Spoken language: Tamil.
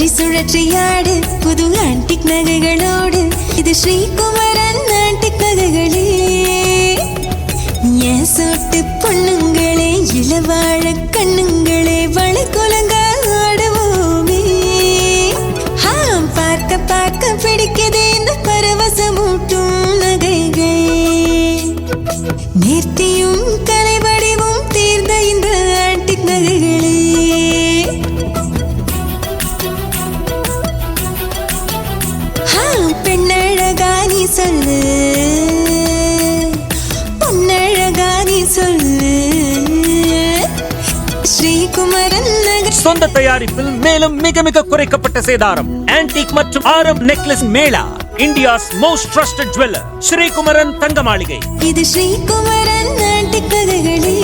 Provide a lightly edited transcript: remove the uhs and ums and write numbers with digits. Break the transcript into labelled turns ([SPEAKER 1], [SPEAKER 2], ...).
[SPEAKER 1] சுழற்றி சுழற்றியாடு புது ஆன்டிக் நகைகளோடு. இது ஸ்ரீகுமரன் ஆன்டிக் நகைகளே. என் சொட்டு பொண்ணுங்களே, இளவாழ கண்ணுங்களே, வளைக்குலங்க ஆடுவோமே. பார்க்க பார்க்க பிடிக்குது இந்த பரவசமூட்டும் நகைகள். நேர்த்தியும் கலைவடிவும் தீர்ந்த இந்த ஆன்டிக் நகைகளே. பெண்ணழகா நீ சொல்லு, பொன்னழகா நீ சொல்லு. ஸ்ரீகுமரன் நகை
[SPEAKER 2] சொந்த தயாரிப்பில் மேலும் மிக மிக குறைக்கப்பட்ட சேதாரம். ஆன்டிக் மற்றும் ஆரம் necklace Mela. India's most trusted jeweller Sri Kumaran தங்க மாளிகை.
[SPEAKER 1] இது ஸ்ரீகுமரன் ஆன்டிக் நகைகளே.